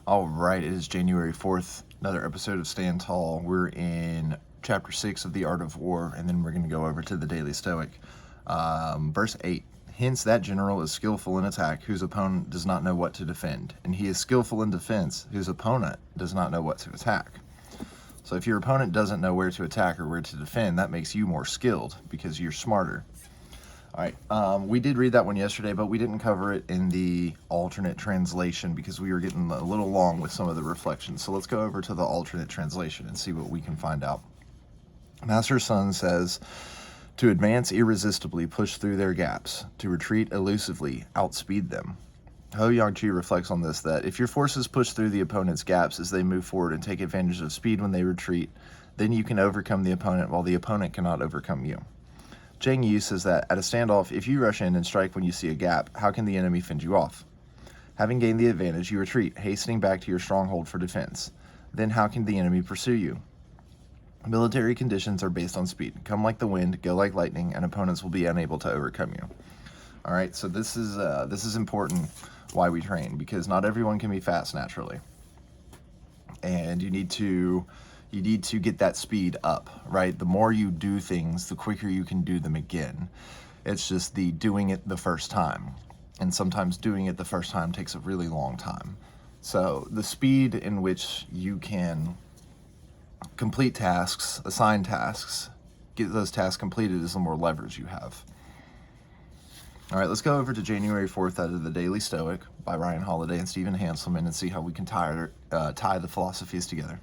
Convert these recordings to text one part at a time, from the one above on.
All right, it is January 4th, another episode of Stand Tall. We're in chapter 6 of The Art of War, and then we're going to go over to the Daily Stoic. Verse 8. Hence, that general is skillful in attack, whose opponent does not know what to defend, and he is skillful in defense, whose opponent does not know what to attack. So if your opponent doesn't know where to attack or where to defend, that makes you more skilled because you're smarter. All right, we did read that one yesterday, but we didn't cover it in the alternate translation because we were getting a little long with some of the reflections. So let's go over to the alternate translation and see what we can find out. Master Sun says, to advance irresistibly, push through their gaps. To retreat elusively, outspeed them. Ho Yang-chi reflects on this, that if your forces push through the opponent's gaps as they move forward and take advantage of speed when they retreat, then you can overcome the opponent while the opponent cannot overcome you. Zhang Yu says that at a standoff, if you rush in and strike when you see a gap, how can the enemy fend you off? Having gained the advantage, you retreat, hastening back to your stronghold for defense. Then how can the enemy pursue you? Military conditions are based on speed. Come like the wind, go like lightning, and opponents will be unable to overcome you. All right, so this is important why we train, because not everyone can be fast naturally. And you need to get that speed up, right? The more you do things, the quicker you can do them again. It's just the doing it the first time. And sometimes doing it the first time takes a really long time. So the speed in which you can complete tasks, assign tasks, get those tasks completed is the more levers you have. All right, let's go over to January 4th out of the Daily Stoic by Ryan Holiday and Stephen Hanselman and see how we can tie the philosophies together.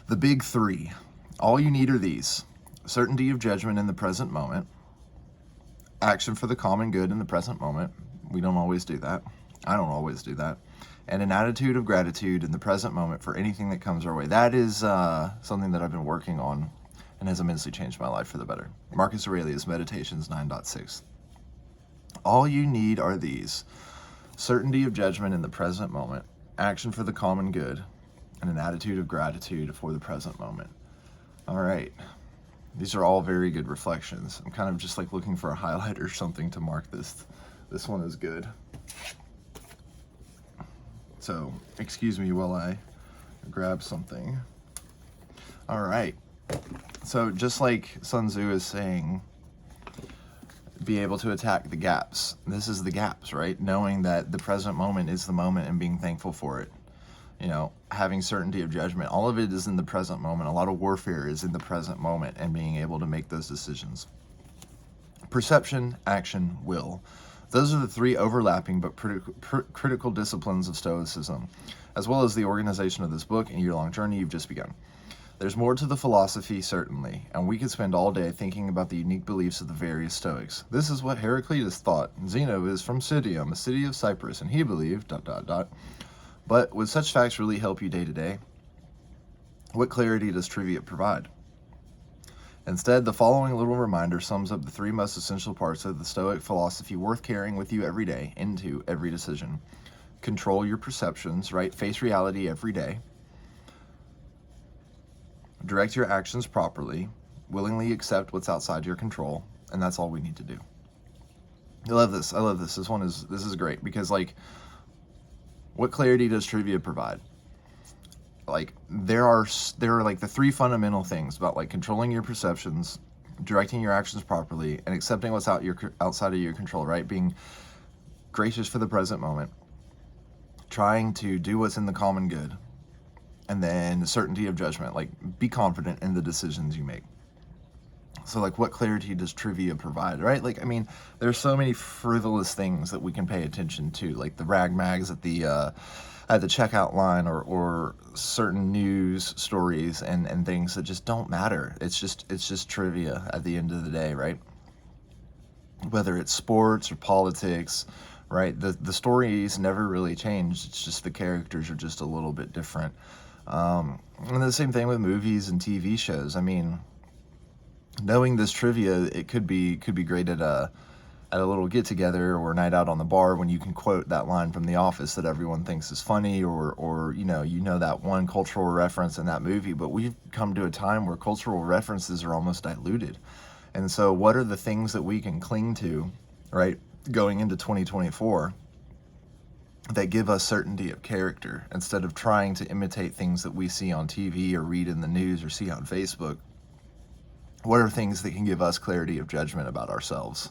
The big three. All you need are these: certainty of judgment in the present moment, action for the common good in the present moment. We don't always do that. I don't always do that. And an attitude of gratitude in the present moment for anything that comes our way. That is something that I've been working on and has immensely changed my life for the better. Marcus Aurelius, Meditations 9.6. All you need are these: certainty of judgment in the present moment, action for the common good, and an attitude of gratitude for the present moment. All right. These are all very good reflections. I'm kind of just like looking for a highlight or something to mark this. This one is good. So, excuse me while I grab something. All right. So, just like Sun Tzu is saying, be able to attack the gaps. This is the gaps, right? Knowing that the present moment is the moment and being thankful for it. You know, having certainty of judgment. All of it is in the present moment. A lot of warfare is in the present moment and being able to make those decisions. Perception, action, will. Those are the three overlapping but critical disciplines of Stoicism, as well as the organization of this book and year-long journey you've just begun. There's more to the philosophy, certainly, and we could spend all day thinking about the unique beliefs of the various Stoics. This is what Heraclitus thought. Zeno is from Citium, a city of Cyprus, and he believed... But would such facts really help you day to day? What clarity does trivia provide? Instead, the following little reminder sums up the three most essential parts of the Stoic philosophy worth carrying with you every day into every decision. Control your perceptions, right? Face reality every day. Direct your actions properly. Willingly accept what's outside your control. And that's all we need to do. I love this. I love this. This is great because, like, what clarity does trivia provide? Like, there are like the three fundamental things about like controlling your perceptions, directing your actions properly, and accepting what's outside of your control, right? Being gracious for the present moment, trying to do what's in the common good, and then certainty of judgment, like be confident in the decisions you make. So, like, what clarity does trivia provide, right? Like, I mean, there's so many frivolous things that we can pay attention to, like the rag mags at the checkout line, or certain news stories and things that just don't matter. It's just trivia at the end of the day, right? Whether it's sports or politics, right? The stories never really change. It's just the characters are just a little bit different. And the same thing with movies and TV shows. I mean, knowing this trivia, it could be great at a little get together or a night out on the bar when you can quote that line from The Office that everyone thinks is funny, or you know that one cultural reference in that movie. But we've come to a time where cultural references are almost diluted. And so what are the things that we can cling to, right, going into 2024 that give us certainty of character instead of trying to imitate things that we see on TV or read in the news or see on Facebook. What are things that can give us clarity of judgment about ourselves?